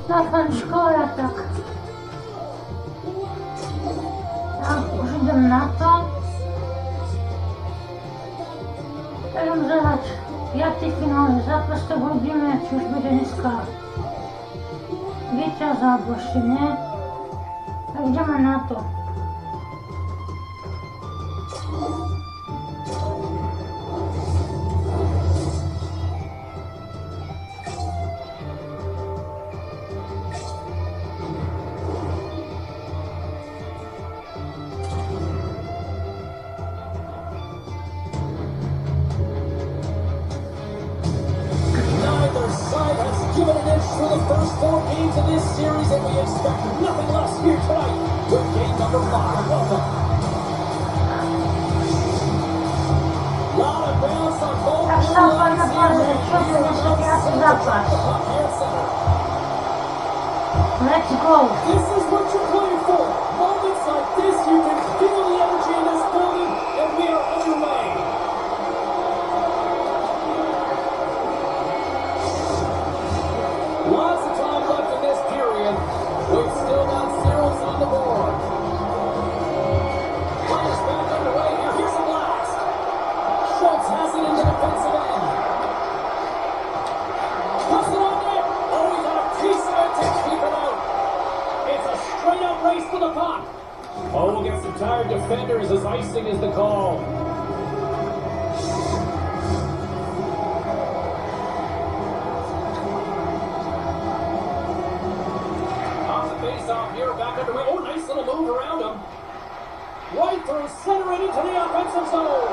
Aspoň škoda tak. Tak, už idem na to. Idem zahrať 5. finálny zápas, tak uvidíme, či už bude dneska víťaz alebo ešte nie. Tak ideme na to. Given an edge through the first 4 games of this series, and we expect nothing less here tonight with game number 5. Welcome. Lot of bounce on both lines here. Let's go. This is what you're playing for. Moments like this, you can feel the energy in this building, and we are underway. Lots of time left in this period. We've still got zeros on the board. Players back underway here. Here's a blast. Schultz has it in the defensive end. Puts it on net. Oh, he got a piece of it to keep it out. It's a straight-up race for the puck. Oh, we'll get some tired defenders as icing is the call. Off here, back underway. Oh, nice little move around him. Right through center and into the offensive zone.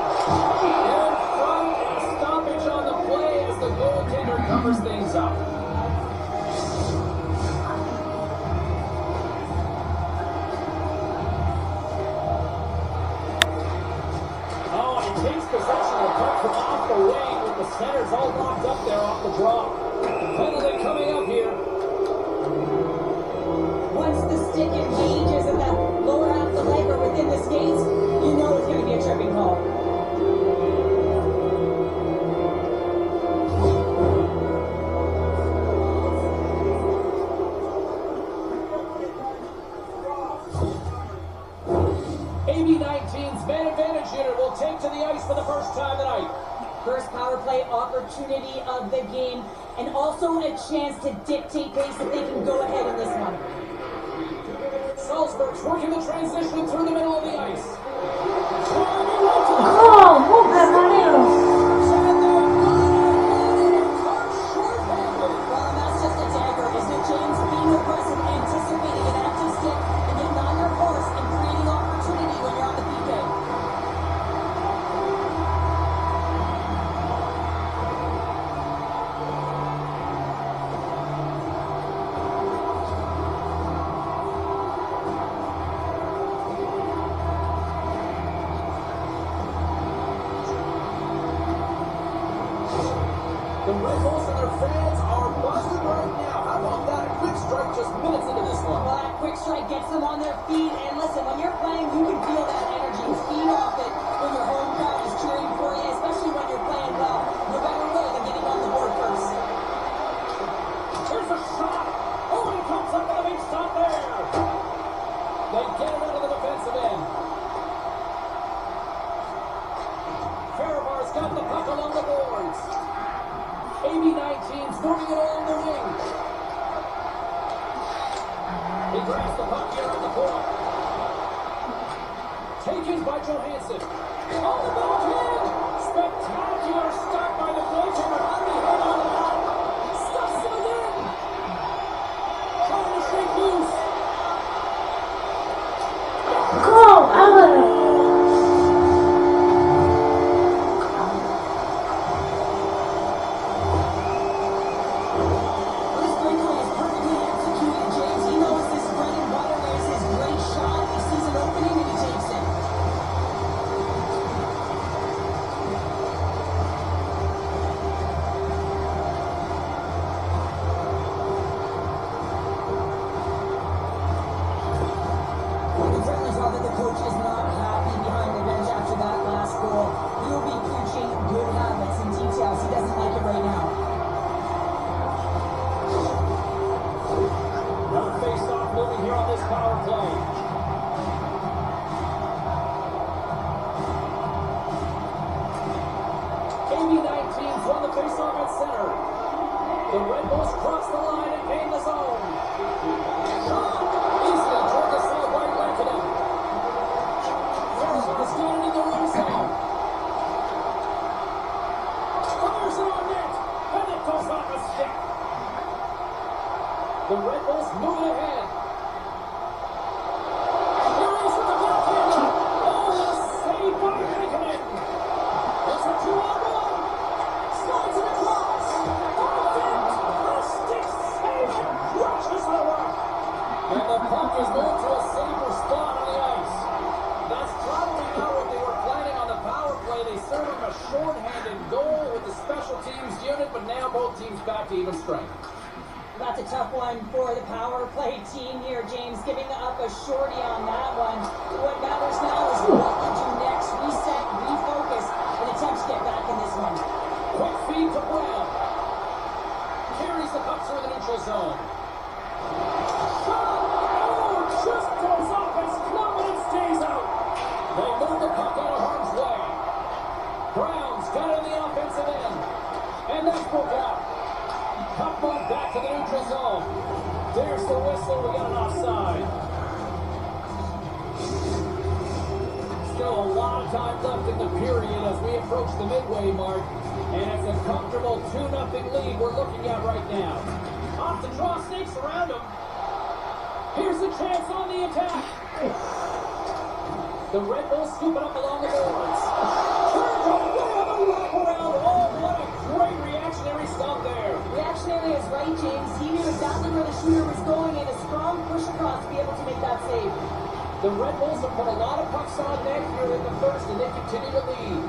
In front and stoppage on the play as the goaltender covers things up. Oh, he takes possession of the puck from off the wing with the centers all locked up there off the draw. Penalty coming up here. Once the stick engages in the lower half of the leg or within the skates, you know it's going to be a tripping call. AV19's man advantage unit will take to the ice for the first time tonight. First power play opportunity of the game, and also a chance to dictate pace if they can go ahead in this one. Salzburg's working the transition through the middle of the ice. Oh, move Mario. Well, that's just a dagger, isn't it, James? Being aggressive, anticipating an active stick, and getting on your horse and creating opportunity when you're on the PK. The Red Bulls and their fans are buzzing right now. How about that? A quick strike just minutes into this one. Well, that quick strike gets them on their feet, and listen, when you're playing, you can feel that energy and feed off it when your home crowd is cheering for you, especially when you're playing well. No better way than getting on the board first. Here's a shot. Oh, he comes up with a big stop there. They get it out of the defensive end. Fehervar's got the puck along the boards. AV19's moving it along the wing. He grabs the puck here on the point. Taken by Johansson. On the backhand. Spectacular stop by the goaltender. How did he hold on to that? Stuffs him again. Trying to shake loose. Go, Alvaro. This breakaway is perfectly executed, James. He knows this bread and butter is his great shot. He sees an opening and he takes it. The Red Bulls moving ahead. Here he is with the backhand. Oh, a save by Rakúskej. It's a 2-on-1. Slides it across. Fantastic save and crushes the rock. And the puck is moved to a safer spot on the ice. That's probably not what they were planning on the power play. They served him a shorthanded goal with the special teams unit, but now both teams back to even strength. That's a tough one for the power play team here, James, giving up a shorty on that one. What matters now is what you do next. Reset, refocus, and attempt to get back in this one. Quick feed to Brown. Carries the puck through the neutral zone. Shot! Oh, just goes off his glove and it stays out. They move the puck out of harm's way. Brown's got it in the offensive end. And that's broken out. Puck moved back to the neutral zone. There's the whistle. We got an offside. Still a lot of time left in the period as we approach the midway mark. And it's a comfortable 2-0 lead we're looking at right now. Off the draw, snakes around him. Here's a chance on the attack. The Red Bulls scoop it up along the boards. Turns away on the wraparound. Oh, what a great reactionary stop there. Reactionary is right, James. He knew exactly where the shooter was going and a strong push across to be able to make that save. The Red Bulls have put a lot of pucks on net here in the first, and they continue to lead.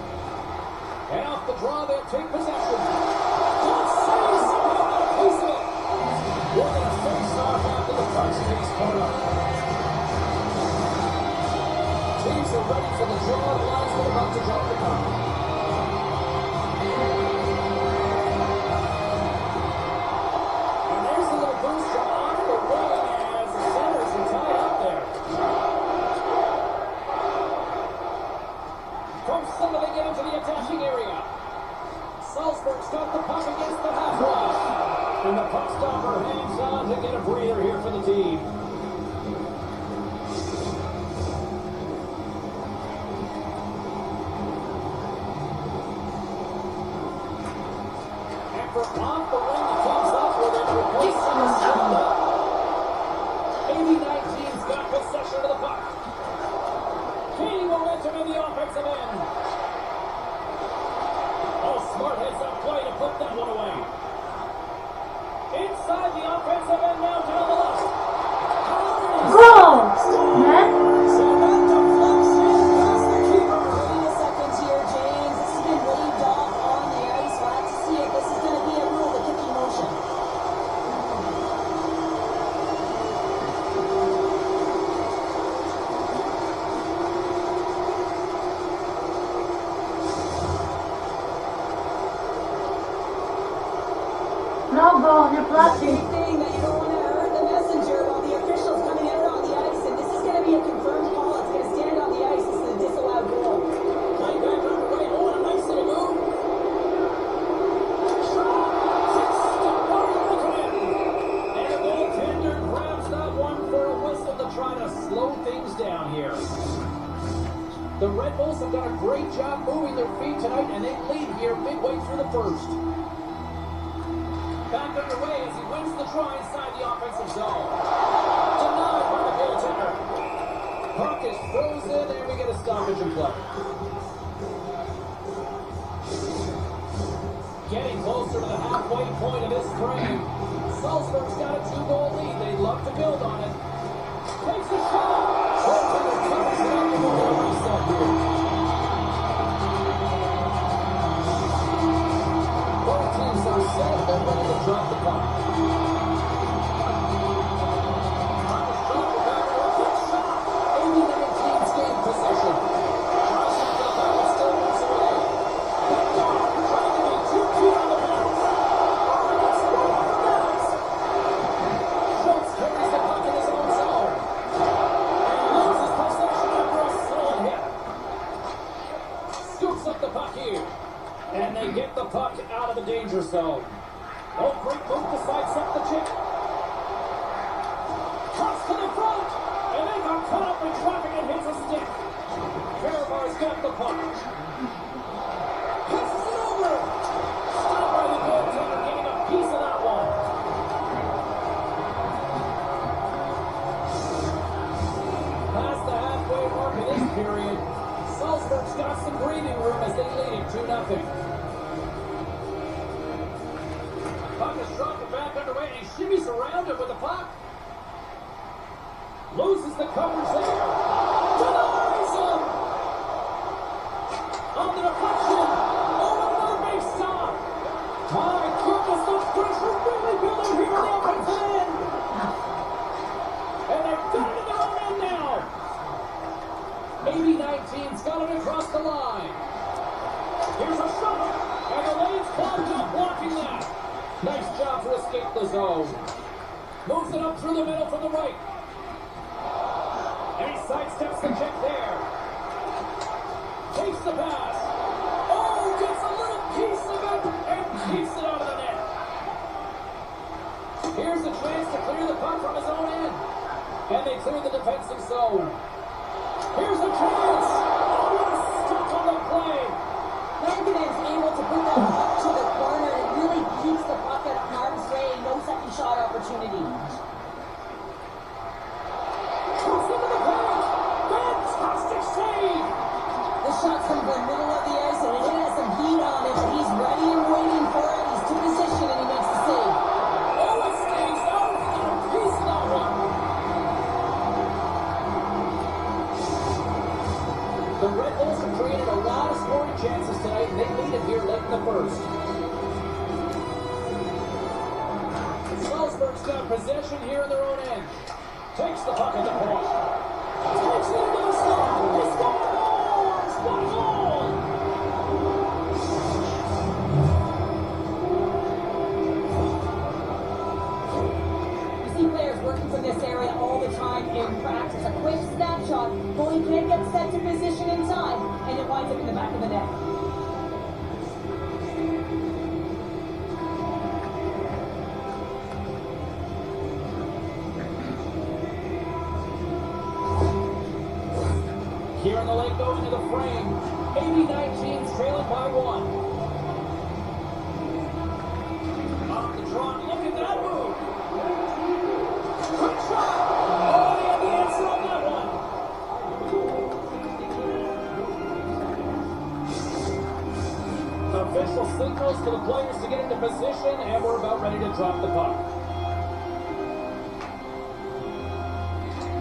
And off the draw, they'll take possession. Good save, somehow got a piece of it. We're going to face off after the puck stays caught up. Teams are ready for the draw. The lines are about to drop the puck. And there's a little boost from on the wing as the centers are tied up there. From center, they get into the attacking area. Salzburg's got the puck against the half rush. And the puck stopper hangs on to get a breather here for the team. And from off the wing, the team's up with it. Replacing 89's got possession of the puck. Gaining momentum in the offensive end. Oh, smart heads up play to put that one away. Inside the offensive end now down the left. Goal! Man. So that deflection past the keeper. Wait a second here, James. This has been waved off on the ice. We'll have to see if this is going to be a rule, the kicking motion. No goal, nie placi. Big thing that you don't want to hurt the messenger while the official's coming out on the ice, and this is going to be a confirmed call. It's going to stand on the ice. This is a disallowed goal. Play back underway. Oh, a nice little move. Shot! Six stop by Rakúskej. And the goaltender grabs that one for a whistle to try to slow things down here. The Red Bulls have done a great job moving their feet tonight, and they lead here midway through the first. Back underway as he wins the draw inside the offensive zone. Denied by the goaltender. Puck is frozen, and we get a stoppage in play. Getting closer to the halfway point of this frame. Salzburg's got a 2-goal lead. They'd love to build on it. Takes a shot. Goaltender covers it up and we'll get a reset here. Both teams are set. They're ready to drop the puck. Shot back for a quick shot. 89 gain possession. Tries to get back and still moves away. Picked off. Trying to be 2 feet on the bounce. Oh, it's right off the bounce. Schultz carries the puck in his own around him with the puck. Loses the coverage there. Denies him. On the deflection. Oh, another base stop. My goodness, the pressure really building here in the offensive end. And they've got it in their own end now. AV19's got it across the line. Here's a shot. And the lane's clogged up blocking that. Nice job to escape the zone. Moves it up through the middle from the right. And he sidesteps the check there. Takes the pass. Oh, gets a little piece of it and keeps it out of the net. Here's a chance to clear the puck from his own end. And they clear the defensive zone. Here's a chance. Oh, what a stop on the play. Langenen's able to put that puck to the corner and really keeps the puck at harm's way. No second shot opportunity. Fantastic save! The shot's from the middle of the ice and it has some heat on it, but he's ready and waiting for it. He's to position and he makes the save. Oh, it stays out! And a piece of that one! The Red Bulls have created a lot of scoring chances tonight, and they lead it here late in the first. Salzburg's got possession here in their own end. Takes the puck at the point. Takes it into the slot. He scores! What a goal! You see players working from this area all the time in practice. A quick snapshot, goalie can't get set to position in time, and it winds up in the back of the net. Here in the lane goes to the frame. AV19's trailing by 1. Off the trot. Look at that move. Quick shot. Oh, they have the answer on that one. Official signals for the players to get into position, and we're about ready to drop the puck.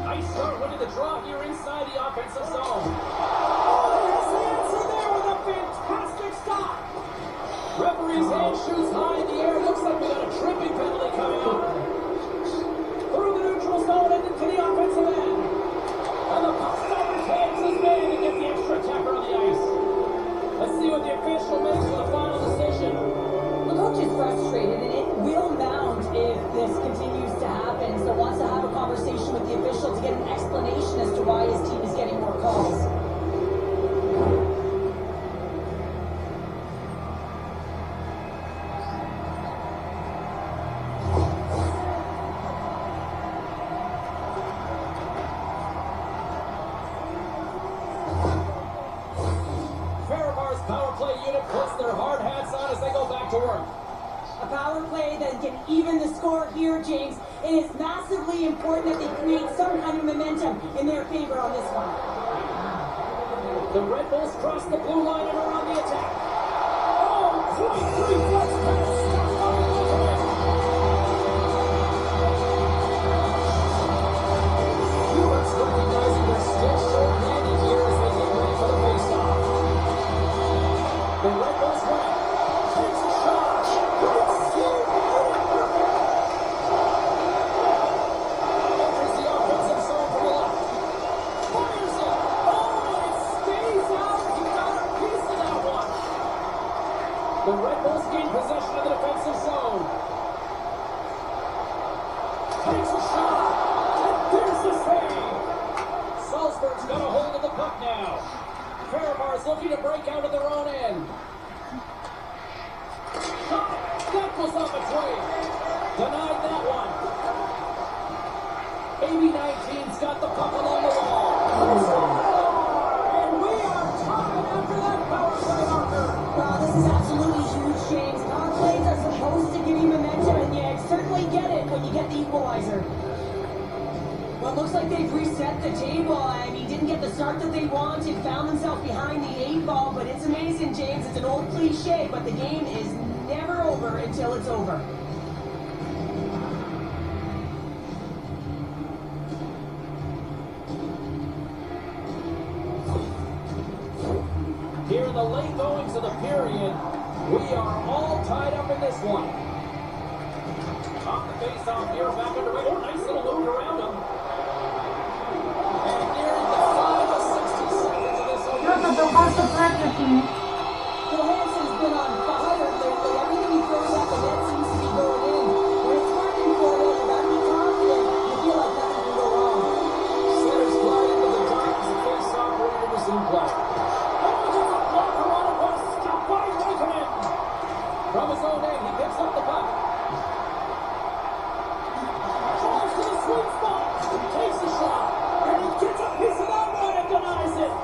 Nice start winning the draw here inside the offensive zone. Oh, there's the answer there with a fantastic stop. Referee's hand shoots high in the air. Looks like we got a tripping penalty coming up. Through the neutral zone and into the offensive end. And the puck stopper takes his man to get the extra attacker on the ice. Let's see what the official makes for the final decision. The coach is frustrated, and it will mount if this continues to happen. So wants to have a conversation with the official to get an explanation as to why his team is getting more calls. Fehervar's power play unit puts their hard hats on as they go back to work. A power play that can even the score here, James. It is massively important that they create some kind of momentum in their favor on this one. The Red Bulls cross the blue line and are on the attack. Oh, point reflex pass. Stopped by Ligy. Hewitt's recognizing they're still short-handed here as they get ready for the face-off. The Red Bulls win. Takes a shot. Great save. Perfect. Enters the offensive zone from the left. Fires it. Oh, and it stays out. He got a piece of that one. The Red Bulls gain possession of the defensive zone. Takes a shot. And there's the save. Salzburg's got a hold of the puck now. Fehervar's looking to break out of their own end. Shot. That was off its way. Denied that one. AV19's got the puck along the wall. And we are tied after that power play marker. Wow, this is absolutely huge, James. Power plays are supposed to give you momentum, and you certainly get it when you get the equalizer. Well, it looks like they've reset the table. I mean, didn't get the start that they wanted, found themselves behind the 8-ball, but it's amazing, James. It's an old cliche, but the game is never over until it's over. the late goings of the period, we are all tied up in this one. Off the face-off here, back underway. Oh, nice little move around him. And nearing the final 60 seconds of this No to do końca pracujemy. Johansson's been on fire lately. Everything he throws at the net seems to be going in. When it's working for you, you gotta be confident. You feel like nothing can go wrong. Centers fly into the dark as the face-off ready to resume play. Oh, there's a blocker on it, but stopped by Raikkonen. From his own end, he picks up the puck. Drives to the sweet spot. Takes the shot. And he gets a piece of that one and denies it.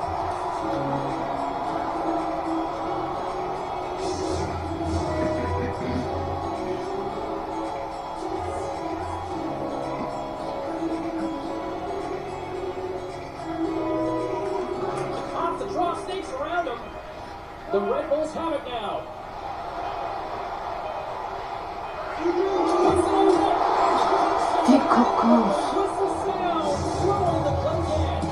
Off the draw, snakes around him. The Red Bulls have it now. Ty kokos. Whistle sound, throwing the play in.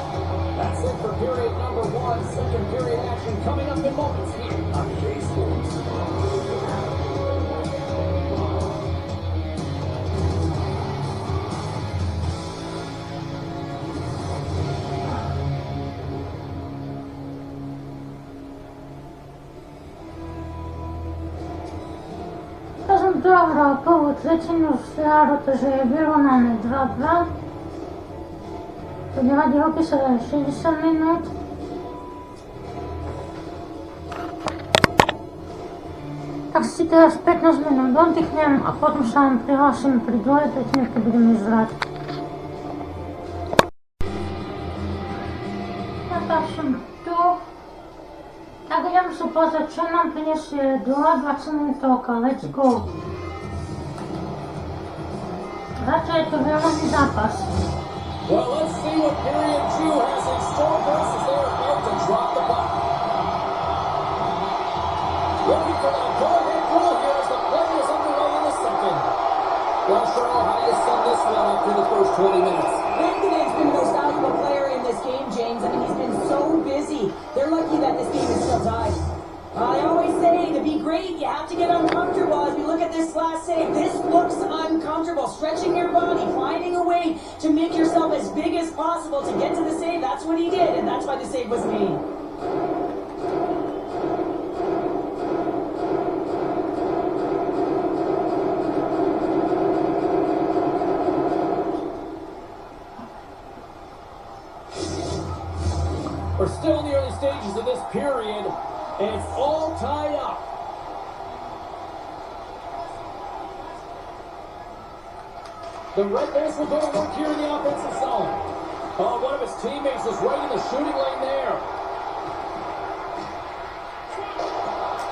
That's it for period number one. Second period action coming up in moments here on EA Sports. Ja sam dohrao prvu trećinu, stvarno že je bilo nam 2-2. Kad je Vadi opisala 60 minut. Tak si teraz 15 minut oddychnem a potom sa vám prihlásim pri druhej tretine, keď budem izrať. A tak som tu. Tak idem sa pozrieť, čo nám prinesie druhá 20 minútovka. Let's go. Radšej je to veľmi zápas. Well, let's see what period two has in store for us as they are about to drop the puck. Looking for that go-ahead goal here as the play is underway in the second. Well, Cheryl, how do you sum this one up through the first 20 minutes? Rankinen's been the most valuable player in this game, James. I mean, he's been so busy. They're lucky that this game is still tied. I always say, to be great, you have to get uncomfortable. As we look at this last save, this looks uncomfortable. Stretching your body, finding a way to make yourself as big as possible to get to the save. That's what he did, and that's why the save was made. We're still in the early stages of this period, and it's all tied up. The Red Bulls will go to work here in the offensive zone. Oh, one of his teammates is right in the shooting lane there.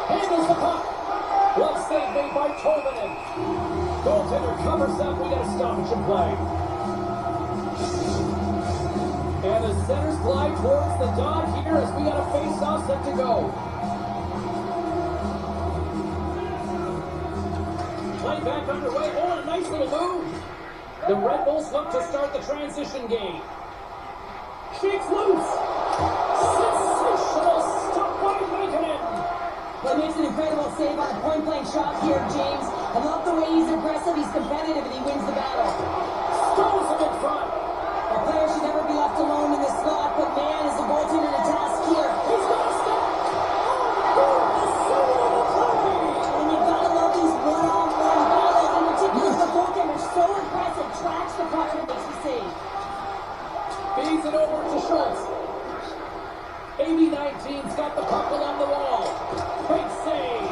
Handles the puck. Glove save made by Tolvanen. Goaltender covers up. We got a stoppage in play. And the centers fly towards the dot here as we got a face-off set to go. Play back underway. Oh, a nice little move. The Red Bulls look to start the transition game. Shakes loose. Sensational stop by Raikkonen. He makes an incredible save on a point-blank shot here, James. I love the way he's aggressive, he's competitive, and he wins the battle. Stones him in front. A player should never be left alone in this slot, but man, is the goaltender to task here. He's got a stop. Oh, the solo play. And you've got to love these one-on-one battles, in particular the goaltender, so impressive, tracks the puck and makes the save. Feeds it over to Schultz. AV19's got the puck along the wall. Great save.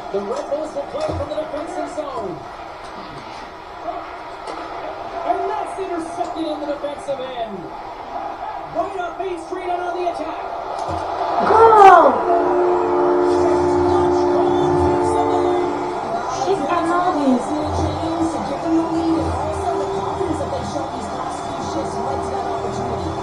The Red Bulls will play from the defensive zone. And that's intercepted in the defensive end. Right up Main Street and on the attack. Goal! Clutch goal keeps them alive. Shit, I know this. James to give them the lead and also the confidence that they showed these past few shifts led to that opportunity.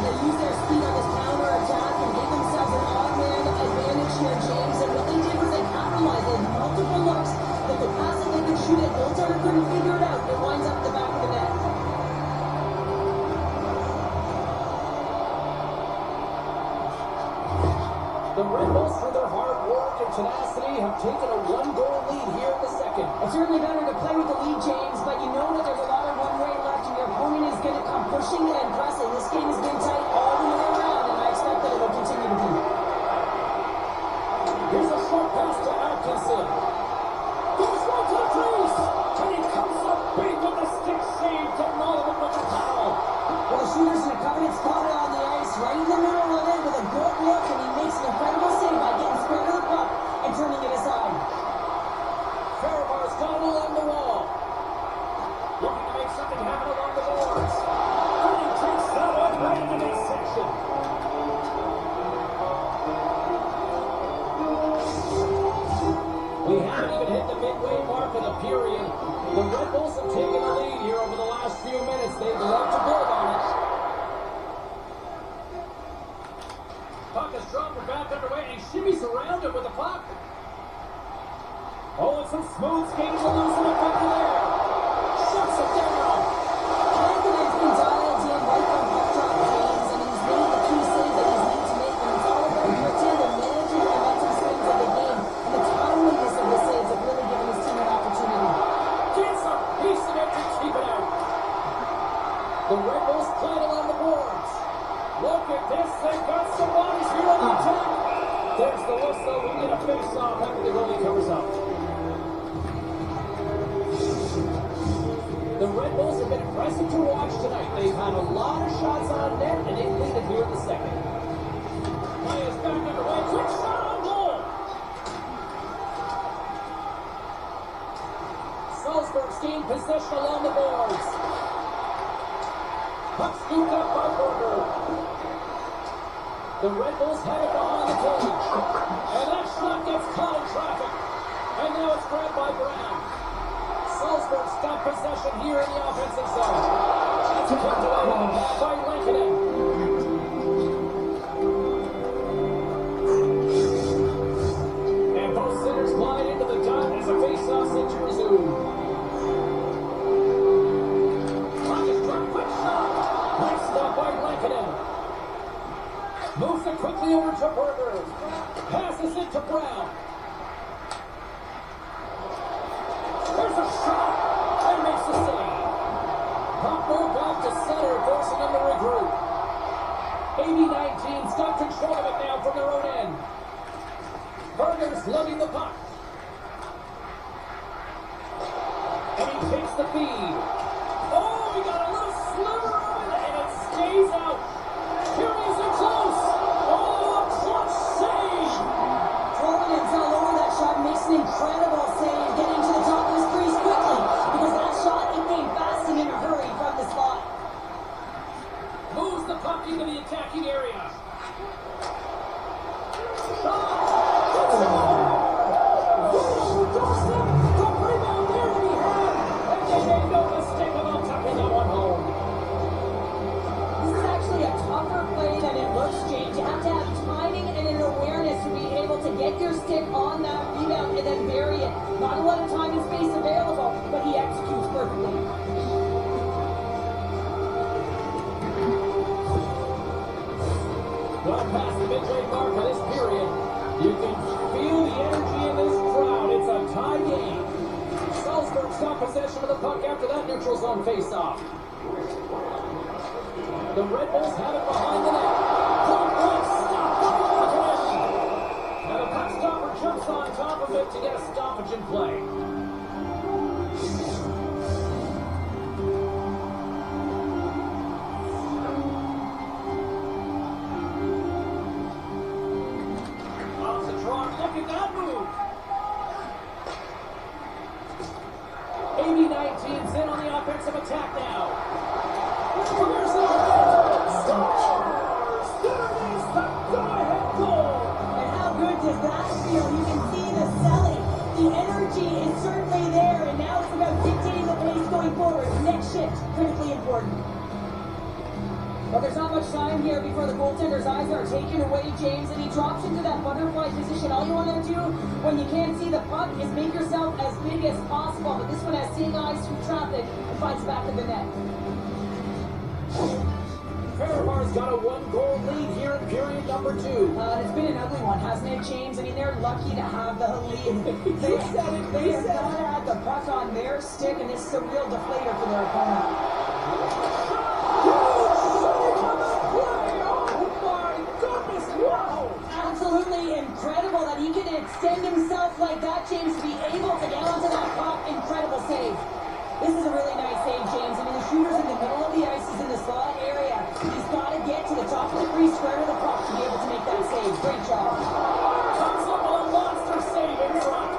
They used their speed on this counter attack and gave themselves an odd man advantage here, James. And what they did was they capitalized on multiple looks. They could pass it, they could shoot it. Goaltender couldn't figure it out. It winds up the back of the net. The Red Bulls, through their hard work and tenacity, have taken a one-goal lead here in the second. It's certainly better to play with the lead, James, but you know that there's a lot of one-way left, and your opponent is going to come pushing and pressing. This game has been tight all the way around, and I expect that it will continue to be. Here's a short pass to Atkinson. Goes right to the crease, and he comes up big with the stick save to Nolan with the foul. Well, the shooter's in a coveted spot on the ice, right in the middle of it with a good look, and he makes an incredible save by getting square to the puck and turning it aside. Fehervar's got it along the wall. Looking to make something happen along the boards. And he takes that one right into midsection. We haven't even hit the midway mark of the period. The Red Bulls have taken the lead here over the last few minutes. They'd love to build on it. Puck is dropped and back underway, and he shimmies around it with the puck. Oh, it's some smooth skating to loosen it back to there. Shuts it down. Anthony's been dialed in right from puck drop, James, and he's made the key saves that he's need to make, and it's all about gritting and managing the momentum swings of the game, and the timeliness of the saves have really given his team an opportunity. Gets a piece of it to keep it out. The Red Bulls play it along the boards. Look at this. They've got some bodies here on the attack. There's the whistle. We get a face-off after the goalie covers up. The Red Bulls have been impressive to watch tonight. They've had a lot of shots on net, and they've leaded here in the second. Play is back underway. Quick shot on goal. Salzburg's gained possession along the boards. Puck scooped up by Berger. The Red Bulls have it behind the cage. And that shot gets caught in traffic. And now it's grabbed by Brown. Salzburg's got possession here in the offensive zone. It's kicked away by Lankinen. And both centers glide into the dot as a face-off set to resume. Puck is dropped. Quick shot. Nice stop by Lankinen. Moves it quickly over to Berger. Passes it to Brown. There's a shot. And makes the save. Puck moved back to center, forcing him to regroup. AV19's got control of it now from their own end. Berger's lugging the puck. And he takes the feed. Oh, he got a little sliver of it, and it stays out. Curious and close. Oh, a clutch save. Jordan's all over that shot, makes an incredible save, getting to the top of his crease quickly, because that shot, it came fast and in a hurry from the spot. Moves the puck into the attacking area. Shot. Gets it over. Doorstep. The rebound there to be had. And they made no mistake about tucking that one home. This is actually a tougher play than it looks, James. You have to have timing and an awareness to be able to get your stick on that rebound and then bury it. Not a lot of time and space available, but he executes perfectly. Well past the midway mark of this period, you can feel the energy in this crowd. It's a tie game. Salzburg's got possession of the puck after that neutral zone face-off. The Red Bulls have it behind the net. Point blank stop by Rakúskej. And the puck stopper jumps on top of it to get a stoppage in play. Off the draw. Look at that move. AV19's in on the offensive attack now. Here's the scores! There is the go-ahead goal! And how good does that feel? You can see the selling. The energy is certainly there, and now it's about dictating the pace going forward. Next shift, critically important. But there's not much time here before the goaltender's eyes are taken away, James, and he drops into that butterfly position. All you want to do when you can't see the puck is make yourself as big as possible. But this one has seeing eyes through traffic and finds back in the net. Fehervar's got a 1-goal lead here in period number 2. It's been an ugly one, hasn't it, James? I mean, they're lucky to have the lead. They have not had the puck on their stick, and this is a real deflator for their opponent. Absolutely incredible that he can extend himself like that, James, to be able to get onto that puck. Incredible save. This is a really nice save, James. I mean, the shooter's in the middle of the ice, he's in the slot area. He's got to get to the top of the crease, square to the puck to be able to make that save. Great job. Comes up with a monster save in front.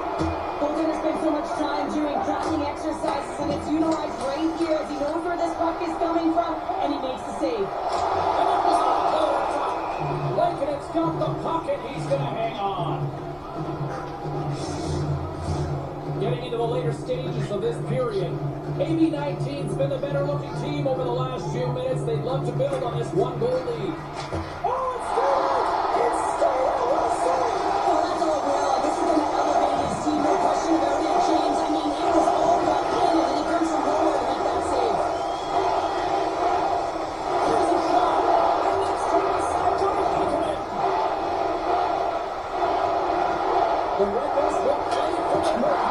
Goaltender spent so much time doing tracking exercises, and it's utilized right here as he knows where this puck is coming from, and he makes the save. And it was on the top. Lincoln's got the puck, and he's going to hang on. Getting into the later stages of this period, AV19's been the better-looking team over the last few minutes. They'd love to build on this 1-goal lead. Oh, it's stayed! It's stayed! What a save! Oh, that's all well. This is going to elevate his team, no question about it, James. I mean, it was all but in, and then he comes from nowhere to make that save. Here's a shot, and it's to the side to Lincoln. The Red Wings will play for the North.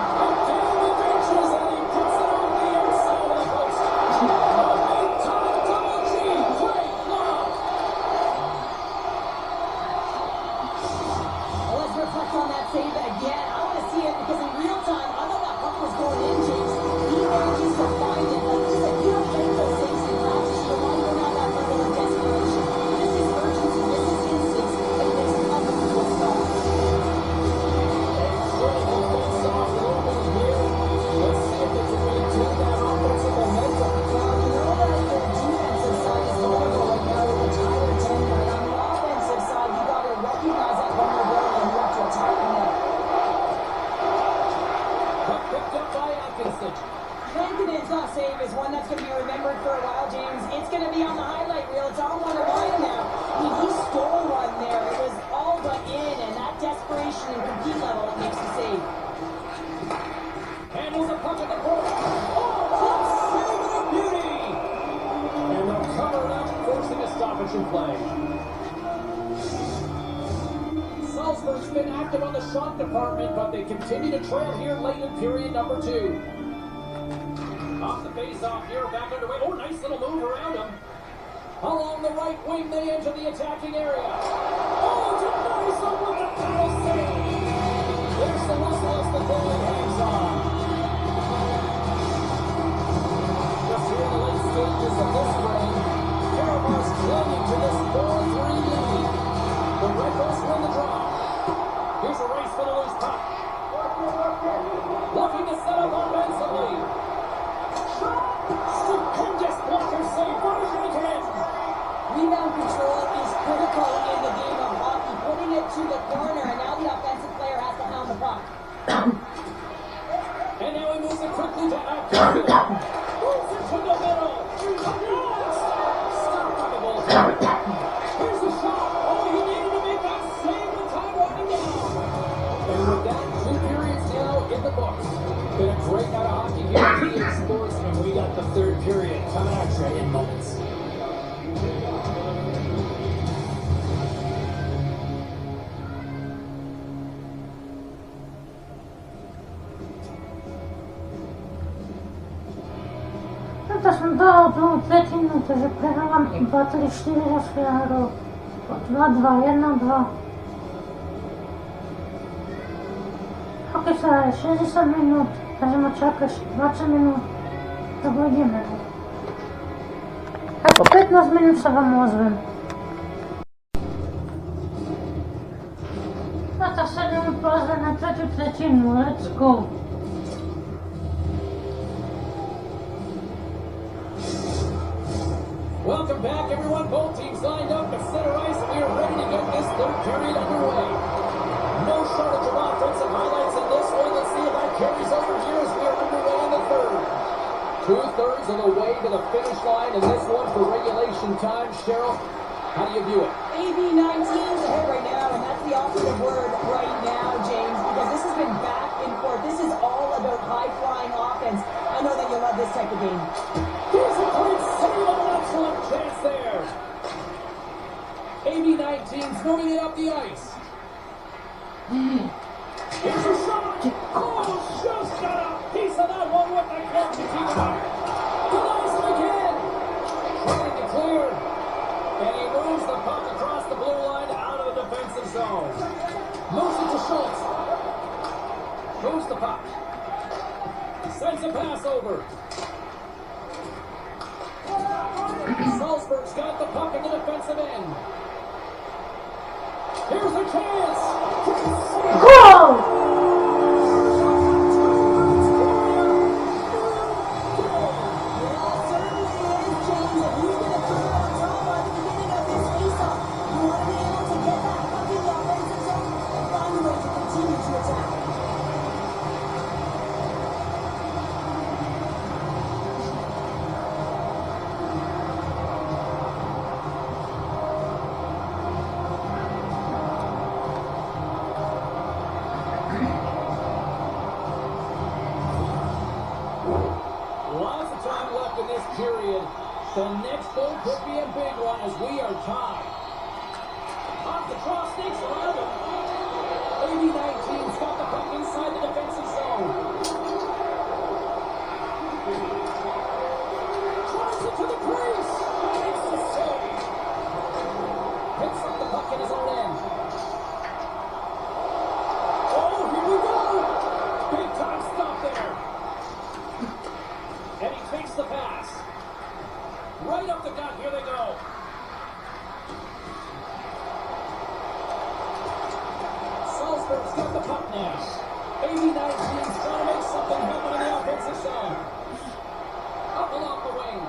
Save is one that's going to be remembered for a while, James. It's going to be on the highlight reel. It's on one of mine now. I mean, he stole one there. It was all but in, and that desperation and compete level makes the save. Handles a puck at the point. Oh, save it a beauty! And they'll cover it up, forcing a stoppage in play. Salzburg's been active on the shot department, but they continue to trail here late in period number 2. Off the face-off here, back underway. Oh, nice little move around him. Along the right wing, they enter the attacking area. Oh, denies him with the paddle save. There's the whistle as the goalie hangs on. Just here in the late stages of this frame, Fehervar's clinging to this 4-3 lead. The Red Wings win the draw. Here's a race for the loose puck. Looking to set up offensively. Stupendous blocker save by Lincoln. Rebound control is critical in the game of hockey. Putting it to the corner, and now the offensive player has to hound the puck. And now he moves it quickly to Rakúskej. Moves it to the middle. Yes! Stop by the goaltender. Here's the shot. Oh, he needed to make that save with time running down. And with that, 2 periods now in the books. Been a great night of hockey here at PA Sports, and we got the 3rd period coming at you in moments. To som dala dlhú tretinu, takže prehrávam iba 3-4 za Fehervarov. 2-2, 1-2. Hokej sa hraje 60 minút, takže ma čakáš 20 minút, tak ideme. A po 15 minút sa vám ozvem. 27 minút pozve na 3. tretinu, let's go. Welcome back, everyone. Both teams lined up at center ice, and we are ready to get this 3rd period underway. No shortage of offensive highlights in this one. Let's see if that carries over here as we are underway in the 3rd. 2/3 of the way to the finish line, and this one for regulation time. Cheryl, how do you view it? AV19's ahead right now, and that's the operative word right now, James, because this has been back and forth. This is all about high-flying offense. I know that you'll love this type of game. Here's a great save on an excellent chance there. AV19's moving it up the ice. Here's a shot. Oh, just got a piece of that one with the catch to keep it up. Denies it again. Trying to clear. And he moves the puck across the blue line out of the defensive zone. Moves it to Schultz. Moves the puck. Sends a pass over. Salzburg's got the puck in the defensive end. Here's a chance. Goal! The next goal could be a big one as we are tied. Off the draw, sneaks around him. AV19's got the puck inside the defensive zone. Drives it to the crease. Makes the save. Picks up the puck in his own end. Oh, here we go. Big time stop there. And he takes the pass. Right up the gut, here they go. Salzburg's got the puck now. AV19's trying to make something happen in the offensive zone. Up along the wing.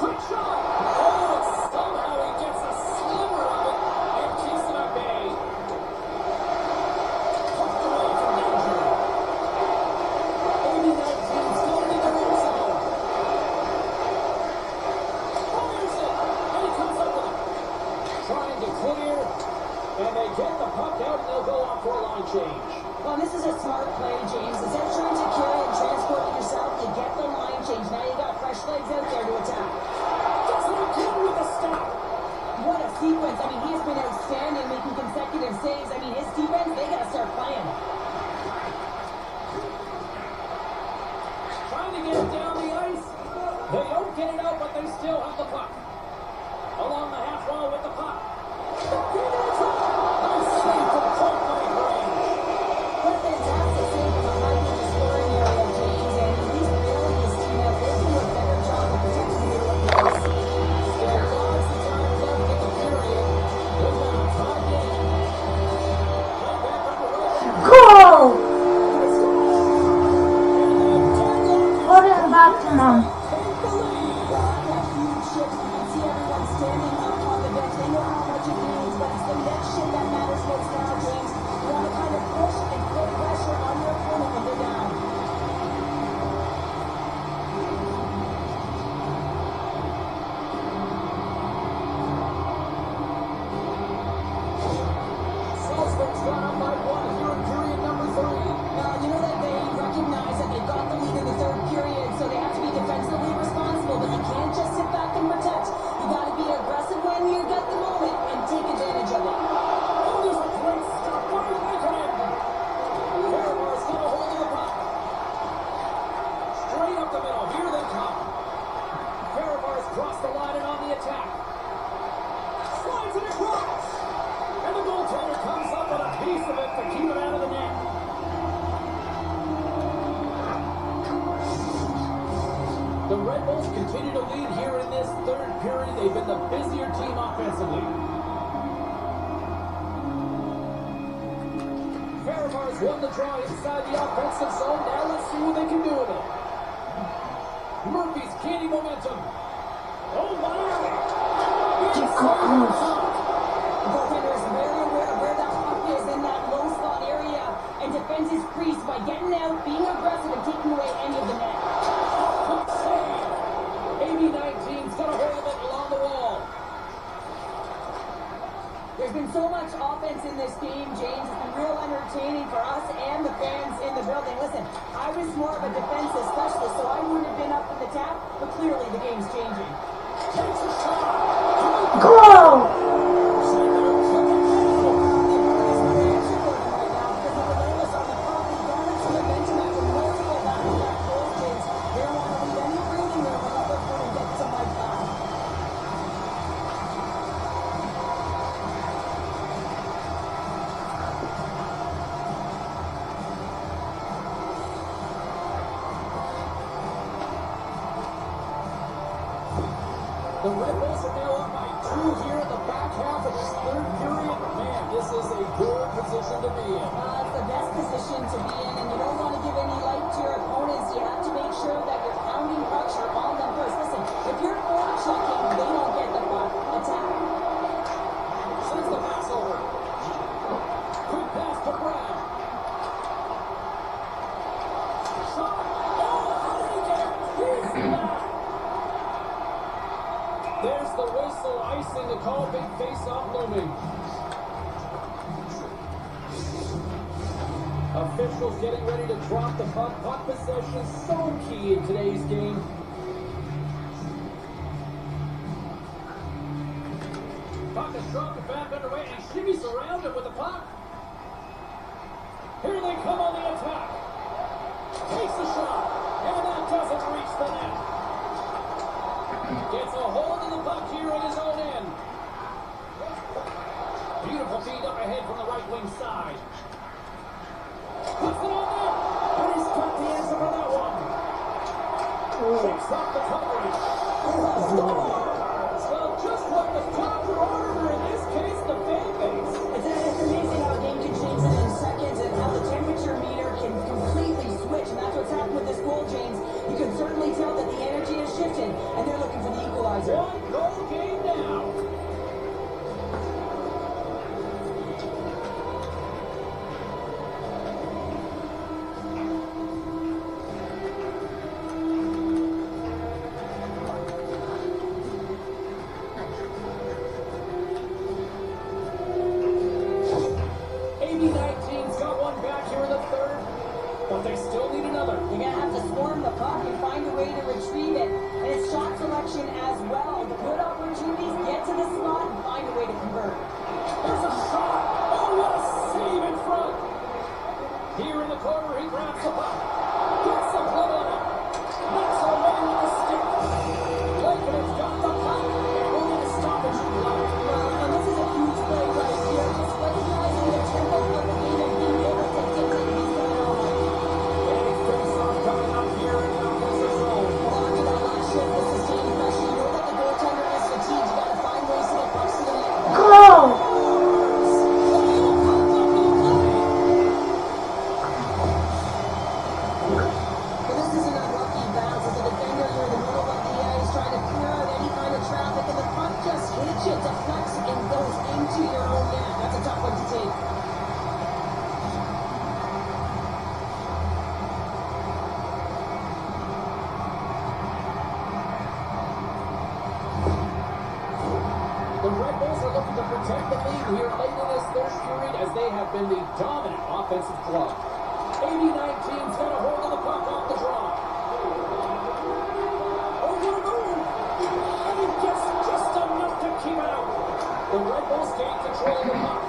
Quick shot! Oh, somehow he gets a sliver of it and keeps it at bay. Pucked away from danger. AV19's going in the red zone. Trying to clear, and they get the puck out, and they'll go off for a line change. Well, this is a smart play, James. Instead of trying to carry and transport it yourself, you get the line change. Now you got fresh legs out there to attack. Does it again with a stop. What a sequence. I mean, he has been outstanding, making consecutive saves. I mean, his defense, they got to start playing. Trying to get it down the ice. They don't get it out, but they still have the puck. Along the half wall with the puck. Nice save from point blank range. What a fantastic save from behind the scoring area, James. And he's bailing his team out. They can do a better job of protecting the middle of the ice. There was the time left in the period. We're going to try again. Right back underway. Goal! What about tomorrow? Salzburg's gone up by one here in period number 3. You know that they recognize that they've got the lead in the third period, so they have to be defensively responsible, but you can't just sit back and protect. You got to be aggressive when you got the moment and take advantage of it. Oh, there's a great stop by Rakúskej. Fehervar's got a hold of the puck. Straight up the middle. Here they come. Fehervar's crossed the line and on the attack. Slides it across. And the goaltender comes up with a piece of it to keep it out of the net. The Red Bulls continue to lead here in this third period. They've been the busier team offensively. Fehervar's won the draw inside the offensive zone. Now let's see what they can do with it. Murphy's gaining momentum. Oh, my! Get close. The goaltender is very aware of where that puck is in that low slot area and defends his crease by getting out, being aggressive, and taking away any of the net. Quick save. AV19's got a hold of it along the wall. There's been so much offense in this game, James. It's been real entertaining for us and the fans in the building. Listen, I was more of a defensive specialist, so I wouldn't have been up in the tap, but clearly the game's changing. Takes a shot. The Red Bulls are now up by 2 here in the back half of this third period. Man, this is a good position to be in. It's the best position to be in, and you don't want to give any light to your opponents. You have to make sure that you're pounding pressure on them first. Listen, if you're forechecking, they don't get the puck. Attack. Sends the pass over. Quick pass to Brown. Shot. Oh, how did he get it? He's back. There's the whistle, icing the call, big face-off looming. Officials getting ready to drop the puck. Puck possession so key in today's game. Puck is dropped and back underway, and shimmies around it with the puck. Here they come on the attack. Takes a shot, and that doesn't reach the net. Gets a hold of the puck here in his own end. Beautiful feed up ahead from the right wing side. Puts it on there, and he's got the answer for that one. Picks up the coverage. Well, just what the top order in this case, the fan base. It's amazing how a game can change in seconds and how the temperature meter can completely switch, and that's what's happened with this goal, James. You can certainly tell that the energy has shifted, and they're looking for the equalizer. One goal game now. AV19's got one back here in the third, but they still need another. You're going to have to swarm the puck and find a way to retrieve it. And it's shot selection as well. The good opportunities, get to the spot and find a way to convert. There's a shot. Oh, what a save in front. Here in the corner, he grabs the puck. Gets the glove on it. Knocks it away with the stick. Lakeman's got the puck. And we're going to stop it. And this is a huge play right here. Just recognizing the tempo of the game and being able to dictate these guys on. And face-off coming up here in the offensive zone. After that last shift, this is team pressure. You know that the goaltender is fatigued. You got to find ways to get pucks to the net. Go! But this isn't a lucky bounce. As a defender, you're in the middle of the ice trying to clear out any kind of traffic, and the puck just hits you, deflects, and goes into your own net. That's a tough one to take. The Red Bulls are looking to protect the lead here late in this third period as they have been the dominant offensive club. AV19's got a hold of the puck off the draw. Over the move. And he gets just enough to keep it out. The Red Bulls gain control of the puck.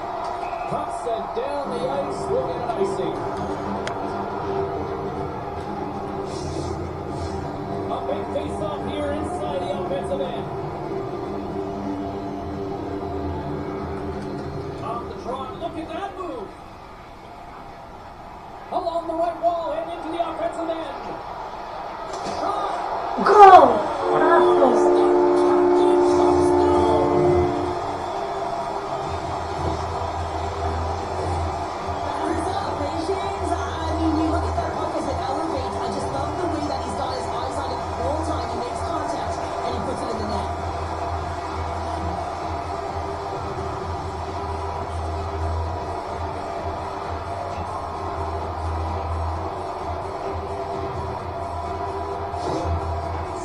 Puck sent down the ice. We'll get an icing. A big face-off here inside the offensive end. Look at that move. Along the right wall and into the offensive end. Shot. Go! Bravo! James, I mean, you look at that puck as it elevates. I just love the way that he's got his eyes on it the whole time. He makes contact and he puts it in the net.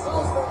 Salzburg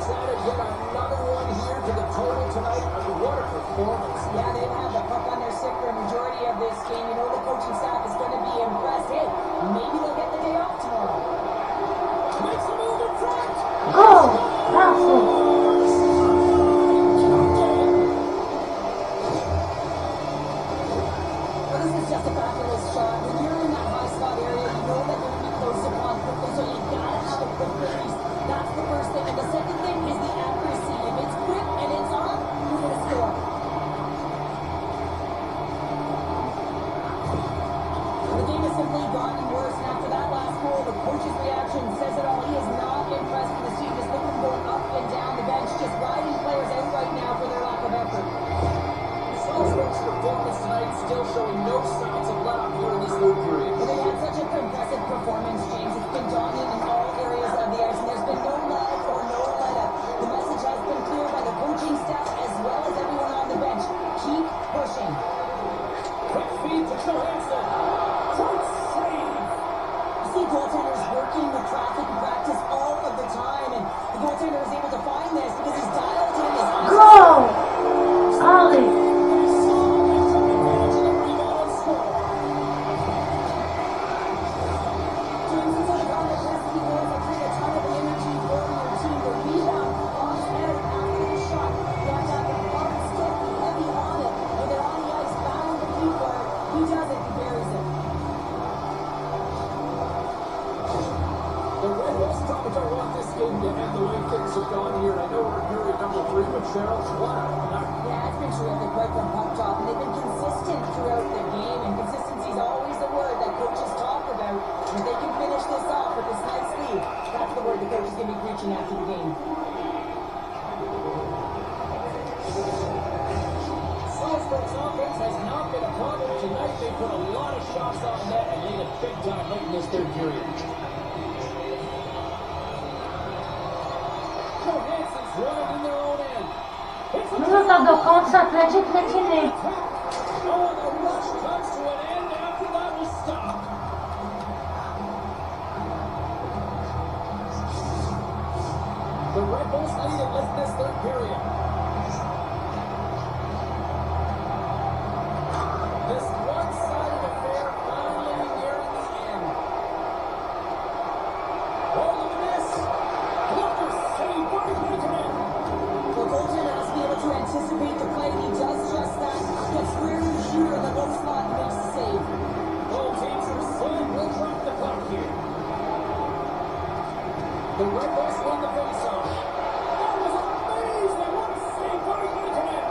The Red Bulls probably don't want this game to end the way things have gone here. I know we're in period number 3, but Cheryl, what happened tonight? Yeah, it's been terrific right from puck drop, and they've been consistent throughout the game, and consistency is always the word that coaches talk about. And if they can finish this off with this nice lead, that's the word the coach is going to be preaching after the game. Salzburg's offense has not been a problem tonight. They put a lot of shots on net and made it big time late in this third period. Johansson's running in their own end. Minuta do końca, lecimy. Oh, the rush comes to an end after that was stopped. The Red Bulls lead in this third period. This one-sided affair finally nearing the end. Oh, look at this! What a save! What a great command! The goaltender has to be able to anticipate the play, and he does just that. Gets squarely here in the low slot and makes the save. Both teams are slow. We'll drop the puck here. The Red Bulls win the faceoff. That was amazing! What a save! What a great command!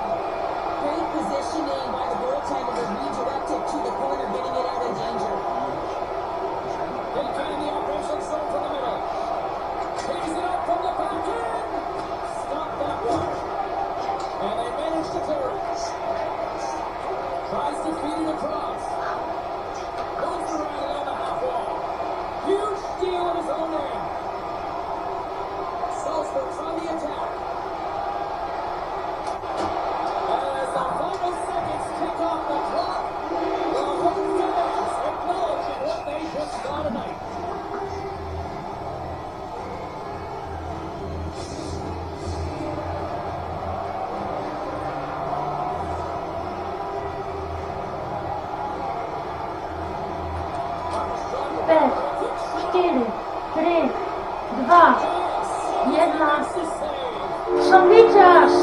Great positioning by the goaltender to redirect it to the corner, getting it out of danger. They get in the offensive zone from the middle. Takes it up from the back end. Stop that one. And they manage to clear it. Tries to feed it across. Goes around on the half wall. Huge steal of his own end. Salzburg's on the attack. As the final seconds kick off the clock, the home fans acknowledging what they just saw tonight. Пять, 4, 3, 2, 1. Somnitas!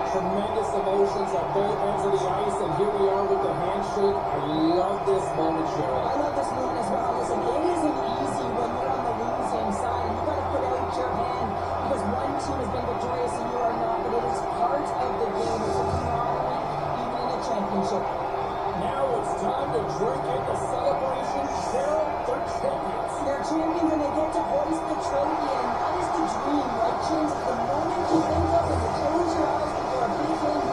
Tremendous emotions on both ends of the ice, and here we are with the handshake. I love this moment, Cheryl. I love this moment as well. Listen, it isn't easy when you're on the losing side and you got to put out your hand because one team has been victorious and you are not, but it is part of the game. It's a camaraderie, even in a championship. Now it's time to drink in the celebration. Cheryl, they're champions. They're champions and they get to hoist the trophy, and that is the dream, right, James? The moment you think of and you close your eyes before a big game,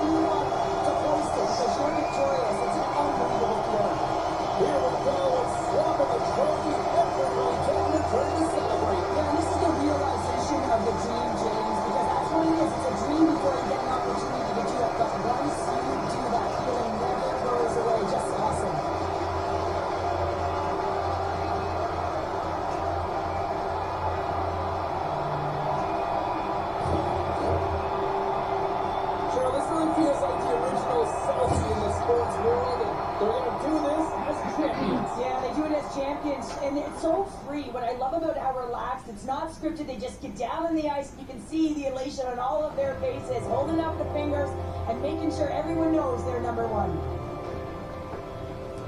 you want to hoist it because you're victorious. It's an unbelievable feeling. Here we go, it's swapping the trophy. Everybody taking a turn to celebrate. Yeah, and this is the realization of the dream, James, because that's what it is. It's a dream before you get an opportunity to do it, but once you do that, feeling never goes away. Just awesome. Cheryl, this really feels like the original Celtics in the sports world, and they're going to do this as champions. Yeah, they do it as champions, and it's so free. What I love about how relaxed, it's not scripted. They just get down on the ice, and you can see the elation on all of their faces, holding up the fingers and making sure everyone knows they're number one.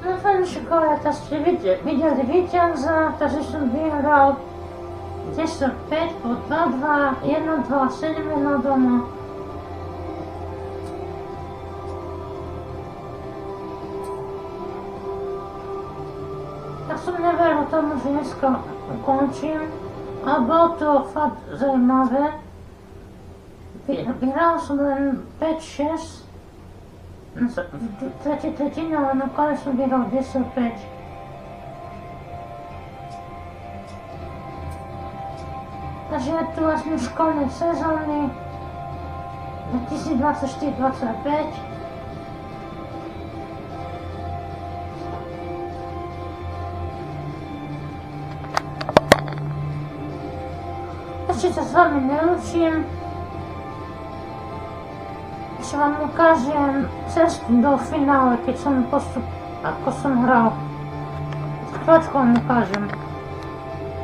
No fajnie się goja, to ste vidjeli Vitjanza, to že sam igrao gdje su 5 po 2-2, 1-2, 7 minutama. Tak sam ne veru tomu žensko končim, a bilo to fakt zajímavé. Igrao sam 5-6 v tretej tretine, ale na kole som vyhral 10-5. Takže je tu vlastne už koniec sezóny 2024-25. Ešte sa s vami nelúčim. Ešte vám ukážem cestu do finále, keď som ako som hral. Chvíľočku vám ukážem.